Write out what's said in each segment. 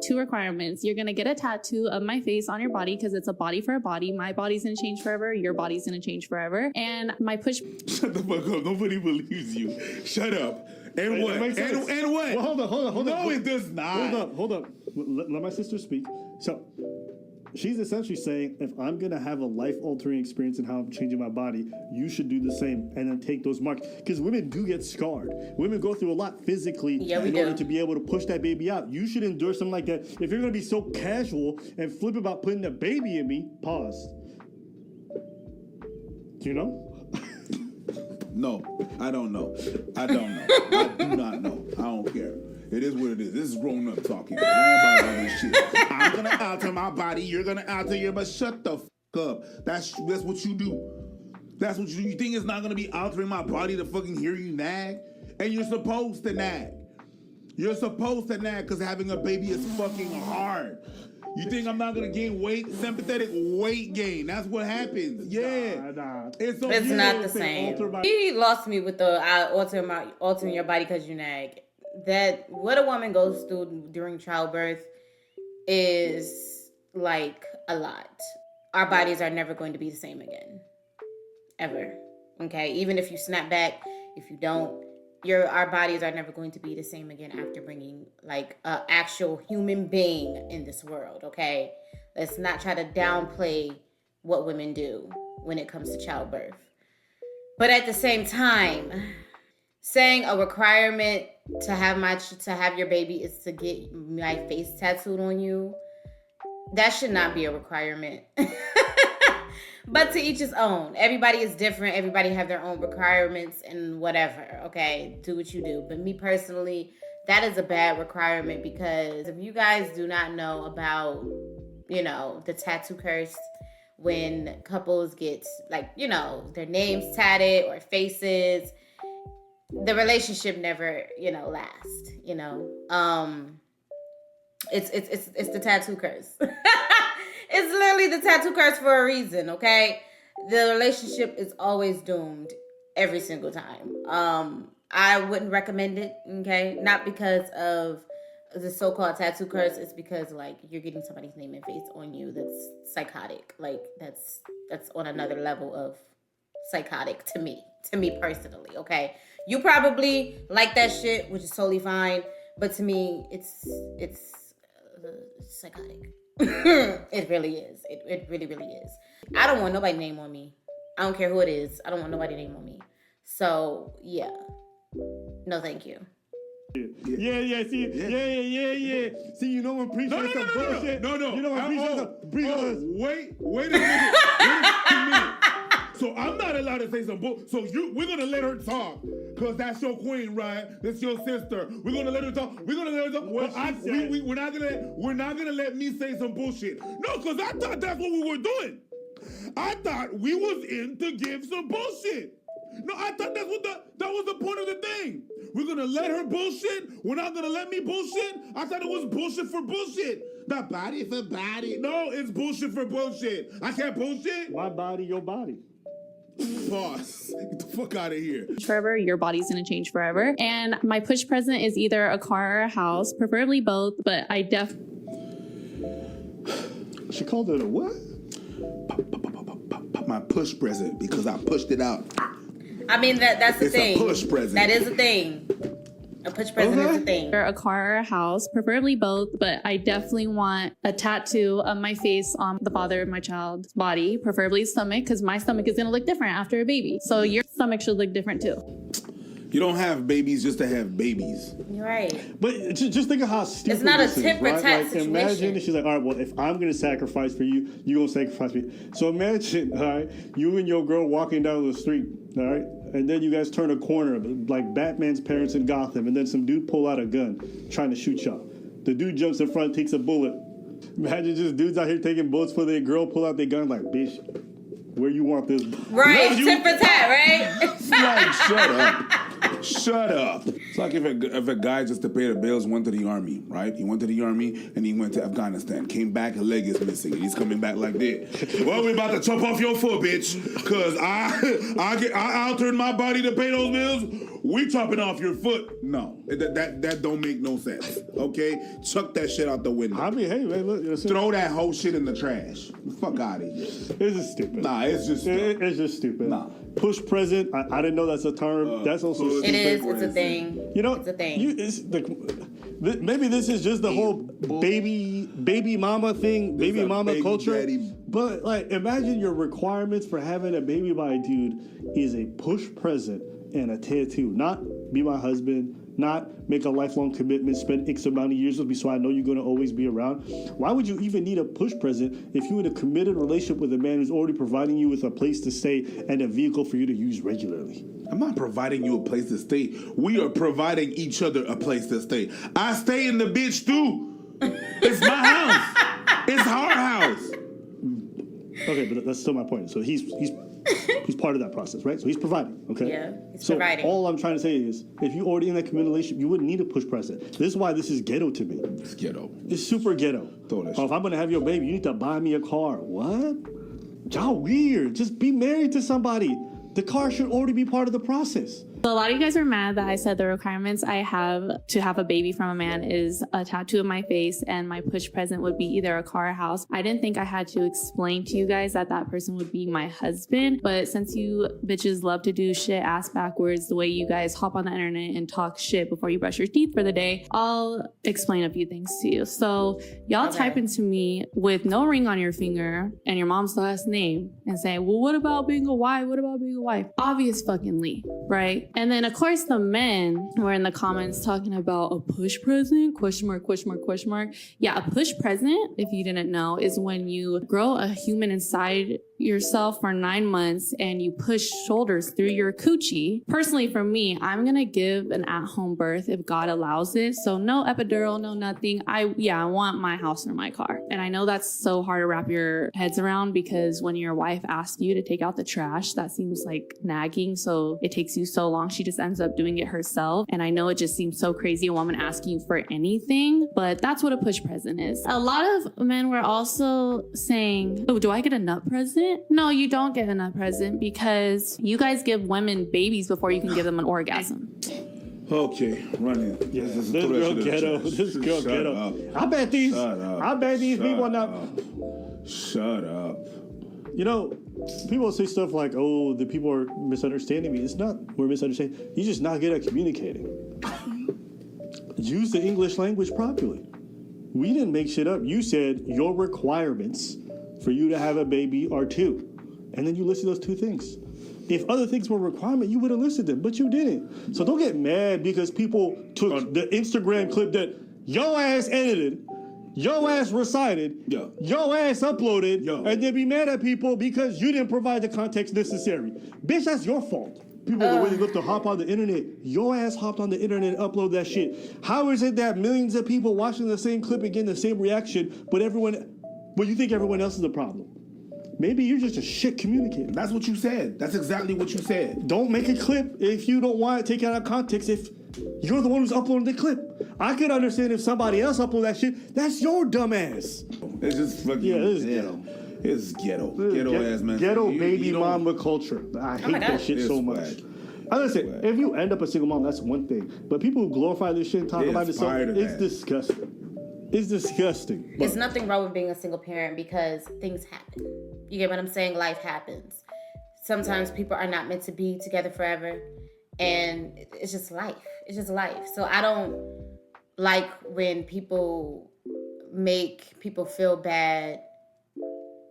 Two requirements. You're going to get a tattoo of my face on your body because it's a body for a body. My body's going to change forever. Your body's going to change forever. And my push... Shut the fuck up. Nobody believes you. Shut up. And what? And what? Well, hold on. No, it does not. Hold up. Let my sister speak. So... she's essentially saying, if I'm going to have a life-altering experience in how I'm changing my body, you should do the same and then take those marks. Because women do get scarred. Women go through a lot physically in order to be able to push that baby out. You should endure something like that. If you're going to be so casual and flip about putting a baby in me, pause. Do you know? No, I don't know. I do not know. I don't care. It is what it is. This is grown up talking. I ain't about all this shit. I'm gonna alter my body. You're gonna alter your body. Shut the fuck up. That's what you do. That's what you do. You think it's not gonna be altering my body to fucking hear you nag? And you're supposed to nag. You're supposed to nag because having a baby is fucking hard. You think I'm not gonna gain weight? Sympathetic weight gain. That's what happens. Yeah. Nah. It's not the same. He lost me with the altering your body because you nag. That what a woman goes through during childbirth is like a lot. Our bodies are never going to be the same again. Ever. Okay? Even if you snap back, if you don't, our bodies are never going to be the same again after bringing like an actual human being in this world. Okay? Let's not try to downplay what women do when it comes to childbirth. But at the same time, saying a requirement to have your baby is to get my face tattooed on you, that should not be a requirement. But to each his own. Everybody is different. Everybody have their own requirements and whatever. Okay, do what you do. But me personally, that is a bad requirement because if you guys do not know about, the tattoo curse, when couples get their names tatted or faces, the relationship never, lasts, It's the tattoo curse. It's literally the tattoo curse for a reason, okay? The relationship is always doomed every single time. I wouldn't recommend it, okay? Not because of the so-called tattoo curse. It's because, you're getting somebody's name and face on you that's psychotic. That's on another level of psychotic to me personally, okay? You probably like that shit, which is totally fine. But to me, it's psychotic. It really is. It really, really is. I don't want nobody's name on me. I don't care who it is. I don't want nobody's name on me. So, yeah. No, thank you. Yeah. See, you know when preachers some bullshit. No. You know when preachers wait a minute. So I'm not allowed to say some bull. So we're gonna let her talk, cause that's your queen, right? That's your sister. We're gonna let her talk. We're not gonna let me say some bullshit. No, cause I thought that's what we were doing. I thought we was in to give some bullshit. No, I thought that was the point of the thing. We're gonna let her bullshit. We're not gonna let me bullshit. I thought it was bullshit for bullshit. Not body for body. No, it's bullshit for bullshit. I can't bullshit. My body, your body. Boss, get the fuck out of here. Forever, your body's gonna change forever. And my push present is either a car or a house, preferably both, but I She called it a what? My push present, because I pushed it out. I mean, that's the thing. It's a push present. That is a thing. A push present is a thing. A car or a house, preferably both, but I definitely want a tattoo of my face on the father of my child's body, preferably stomach, because my stomach is going to look different after a baby. So your stomach should look different too. You don't have babies just to have babies. You're right. But just think of how stupid it's not this a tit for tat situation. Imagine if she's like, all right, well, if I'm going to sacrifice for you, you're going to sacrifice me. So imagine, all right, you and your girl walking down the street, all right? And then you guys turn a corner, like Batman's parents in Gotham, and then some dude pull out a gun, trying to shoot y'all. The dude jumps in front, takes a bullet. Imagine just dudes out here taking bullets for their girl, pull out their gun, like, bitch, where you want this? Right, tit for tat, right? Like, shut up. Shut up. It's like if a guy just to pay the bills went to the army, right? He went to the army and he went to Afghanistan. Came back, a leg is missing, and he's coming back like that. Well, we about to chop off your foot, bitch, because I altered my body to pay those bills. We chopping off your foot. No. That don't make no sense. Okay, chuck that shit out the window. I mean, hey man, look, Throw that whole shit in the trash. Fuck out of here. It's just stupid. Nah, it's just it's just stupid. Nah. Push present. I didn't know that's a term. That's also stupid. It is. It's a thing. You know, it's a thing. Maybe this is just the whole baby mama thing, baby mama culture. Daddy. But like, imagine your requirements for having a baby by a dude is a push present and a tattoo. Not be my husband. Not make a lifelong commitment, spend X amount of years with me so I know you're going to always be around. Why would you even need a push present if you're in a committed relationship with a man who's already providing you with a place to stay and a vehicle for you to use regularly? I'm not providing you a place to stay. We are providing each other a place to stay. I stay in the bitch too. It's my house. It's our house. Okay, but that's still my point. So he's part of that process, right? So he's providing, okay? Yeah, he's so providing. All I'm trying to say is, if you're already in that committed relationship, you wouldn't need a push present. This is why this is ghetto to me. It's ghetto. It's super ghetto. Throw that Oh, if I'm gonna have your baby, you need to buy me a car. What? Y'all weird. Just be married to somebody. The car should already be part of the process. So a lot of you guys are mad that I said the requirements I have to have a baby from a man is a tattoo of my face, and my push present would be either a car or a house. I didn't think I had to explain to you guys that that person would be my husband, but since you bitches love to do shit ass backwards, the way you guys hop on the internet and talk shit before you brush your teeth for the day, I'll explain a few things to you. So y'all type into me with no ring on your finger and your mom's last name and say, well, what about being a wife? What about being a wife? Obvious fucking Lee, right? And then of course the men were in the comments talking about a push present, question mark, question mark, question mark. Yeah, a push present, if you didn't know, is when you grow a human inside yourself for 9 months and you push shoulders through your coochie. Personally, for me, I'm gonna give an at-home birth if God allows it. So no epidural, no nothing. I want my house or my car. And I know that's so hard to wrap your heads around because when your wife asks you to take out the trash, that seems like nagging. So it takes you so long. She just ends up doing it herself. And I know it just seems so crazy, a woman asking you for anything, but that's what a push present is. A lot of men were also saying, oh, do I get a nut present? No, you don't get a nut present because you guys give women babies before you can give them an orgasm. Okay, run in. Yeah, this girl ghetto. This girl ghetto. I bet these people now. Shut up. You know, people say stuff like, oh, the people are misunderstanding me. It's not we're misunderstanding. You're just not good at communicating. Use the English language properly. We didn't make shit up. You said your requirements for you to have a baby are 2. And then you listed those 2 things. If other things were a requirement, you would have listed them, but you didn't. So don't get mad because people took the Instagram clip that your ass edited, your ass recited, your ass uploaded, and then be mad at people because you didn't provide the context necessary. Bitch, that's your fault. People are really love to hop on the internet. Your ass hopped on the internet and upload that shit. How is it that millions of people watching the same clip and getting the same reaction, but you think everyone else is the problem? Maybe you're just a shit communicator. That's what you said. That's exactly what you said. Don't make a clip if you don't want it taken out of context. If you're the one who's uploading the clip, I could understand if somebody else uploaded that shit. That's your dumb ass. It's just fucking ghetto. It's ghetto ass man. Ghetto baby mama culture. I hate that shit so much. Listen, if you end up a single mom, that's one thing. But people who glorify this shit and talk about it, it's disgusting. It's disgusting. There's nothing wrong with being a single parent because things happen. You get what I'm saying? Life happens. Sometimes people are not meant to be together forever. And it's just life. It's just life. So I don't like when people make people feel bad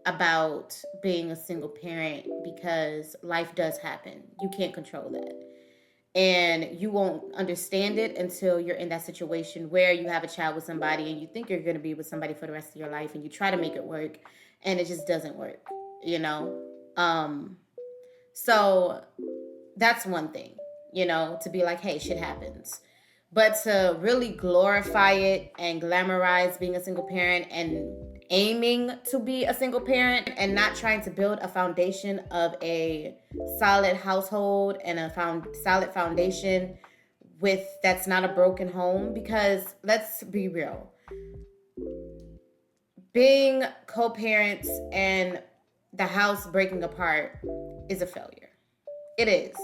about being a single parent because life does happen. You can't control that. And you won't understand it until you're in that situation where you have a child with somebody and you think you're going to be with somebody for the rest of your life and you try to make it work and it just doesn't work, you know? So that's one thing, you know, to be like, hey, shit happens. But to really glorify it and glamorize being a single parent and aiming to be a single parent and not trying to build a foundation of a solid household and a solid foundation that's not a broken home, because let's be real, being co-parents and the house breaking apart is a failure. It is.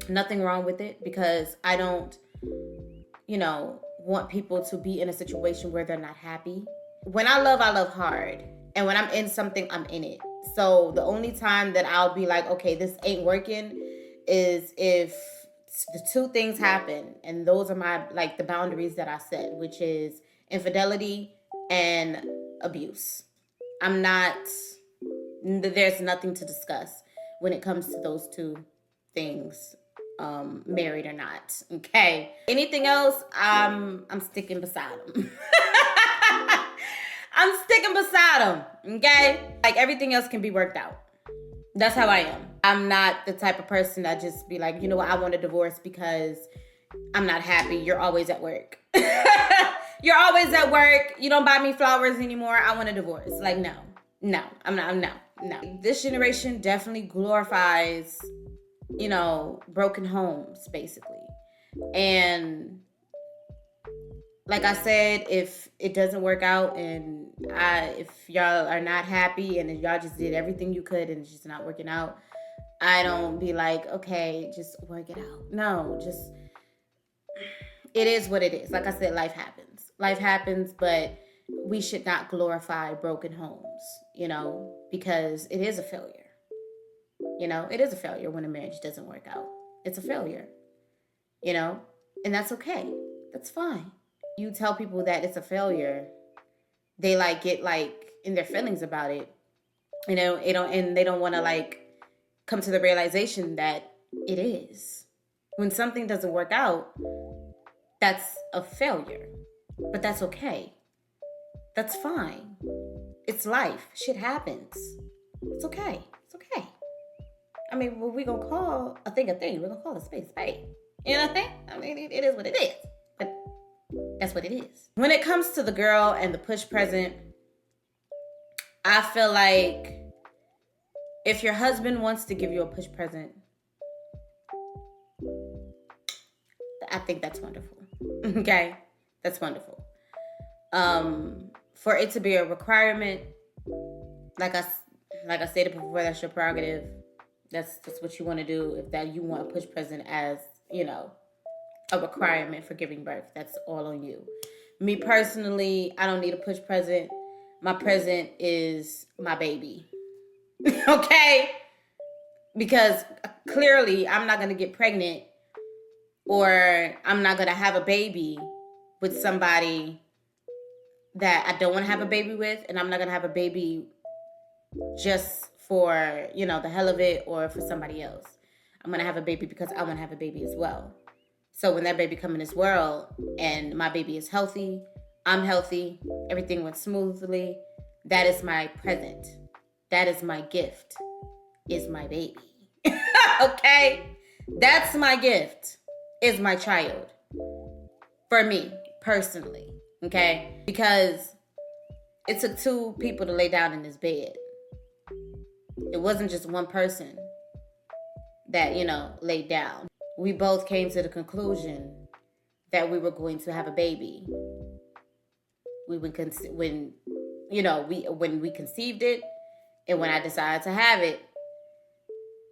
Nothing wrong with it because I don't want people to be in a situation where they're not happy. When I love hard. And when I'm in something, I'm in it. So the only time that I'll be like, okay, this ain't working is if the two things happen. And those are the boundaries that I set, which is infidelity and abuse. There's nothing to discuss when it comes to those two things, married or not. Okay. Anything else, I'm sticking beside them. I'm sticking beside them. Okay. Like everything else can be worked out. That's how I am. I'm not the type of person that just be like, you know what, I want a divorce because I'm not happy. You're always at work. You're always at work. You don't buy me flowers anymore. I want a divorce. Like, no. No. This generation definitely glorifies, broken homes, basically. And like I said, if it doesn't work out and if y'all are not happy and if y'all just did everything you could and it's just not working out, I don't be like, okay, just work it out. No, just, it is what it is. Like I said, life happens. Life happens, but we should not glorify broken homes, because it is a failure. It is a failure when a marriage doesn't work out. It's a failure, and that's okay. That's fine. You tell people that it's a failure, they get in their feelings about it. They don't want to come to the realization that it is. When something doesn't work out, that's a failure. But that's okay. That's fine. It's life. Shit happens. It's okay. It's okay. I mean, we're going to call a thing a thing. We're going to call a spade a spade. You know what I mean? I mean, it is what it is. But that's what it is. When it comes to the girl and the push present, I feel like if your husband wants to give you a push present, I think that's wonderful. Okay? That's wonderful. For it to be a requirement, like I stated before, that's your prerogative. That's what you want to do. If that you want a push present as, a requirement for giving birth, that's all on you. Me personally, I don't need a push present. My present is my baby. Okay? Because clearly I'm not going to get pregnant or I'm not going to have a baby with somebody that I don't want to have a baby with, and I'm not going to have a baby just for, the hell of it or for somebody else. I'm going to have a baby because I want to have a baby as well. So when that baby come in this world and my baby is healthy, I'm healthy, everything went smoothly, that is my present. That is my gift, is my baby. Okay? That's my gift, is my child. For me, personally. Okay? Because it took two people to lay down in this bed. It wasn't just one person that, laid down. We both came to the conclusion that we were going to have a baby. When we conceived it and when I decided to have it,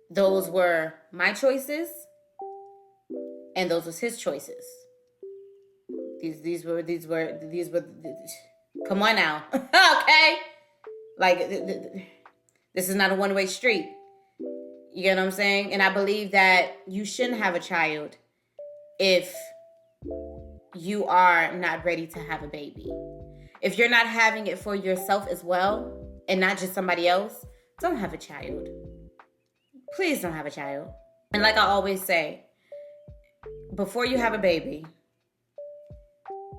those were my choices and those was his choices. These were come on now. Okay? This is not a one-way street. You get what I'm saying? And I believe that you shouldn't have a child if you are not ready to have a baby. If you're not having it for yourself as well and not just somebody else, don't have a child. Please don't have a child. And like I always say, before you have a baby,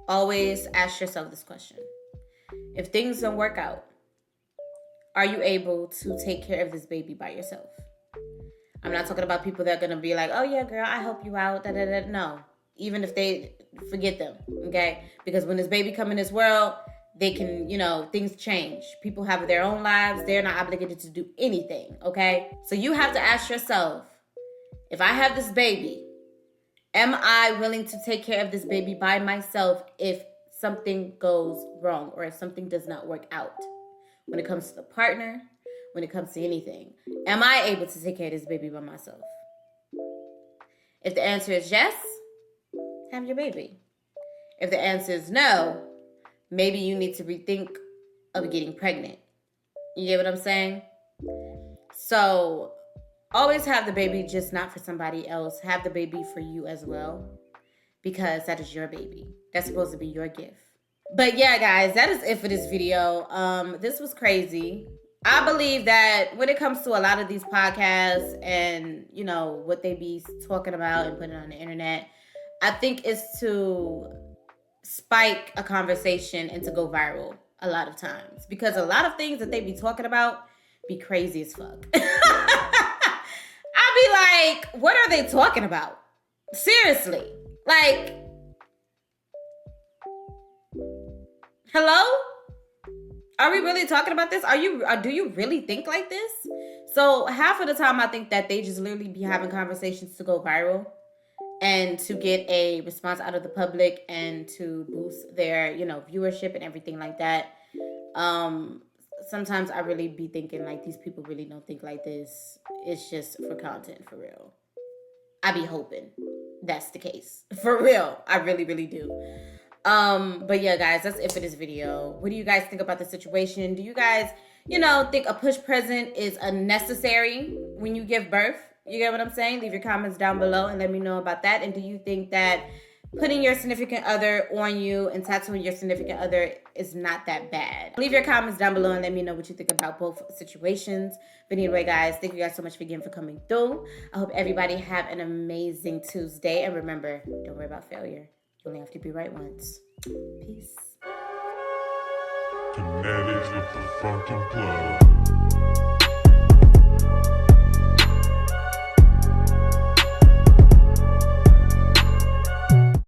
always ask yourself this question. If things don't work out, are you able to take care of this baby by yourself? I'm not talking about people that are going to be like, oh yeah, girl, I help you out. No. Even if they forget them, okay? Because when this baby come in this world, they can, things change. People have their own lives. They're not obligated to do anything, okay? So you have to ask yourself, if I have this baby, am I willing to take care of this baby by myself if something goes wrong or if something does not work out? When it comes to the partner, when it comes to anything, am I able to take care of this baby by myself? If the answer is yes, have your baby. If the answer is no, maybe you need to rethink of getting pregnant. You get what I'm saying? So always have the baby, just not for somebody else. Have the baby for you as well, because that is your baby. That's supposed to be your gift. But yeah, guys, that is it for this video. This was crazy. I believe that when it comes to a lot of these podcasts and, you know, what they be talking about and putting on the internet, I think it's to spike a conversation and to go viral a lot of times. Because a lot of things that they be talking about be crazy as fuck. I be like, what are they talking about? Seriously. Like, hello? Are we really talking about this? Do you really think like this? So half of the time I think that they just literally be having conversations to go viral and to get a response out of the public and to boost their, you know, viewership and everything like that. Sometimes I really be thinking like these people really don't think like this. It's just for content, for real. I be hoping that's the case. For real. I really, really do. But yeah, guys, that's it for this video. What do you guys think about the situation? Do you guys, you know, think a push present is unnecessary when you give birth? You get what I'm saying? Leave your comments down below and let me know about that. And do you think that putting your significant other on you and tattooing your significant other is not that bad? Leave your comments down below and let me know what you think about both situations. But anyway, guys, thank you guys so much again for coming through. I hope everybody have an amazing Tuesday. And remember, don't worry about failure. You only have to be right once. Peace. Kinetics with the fucking plug.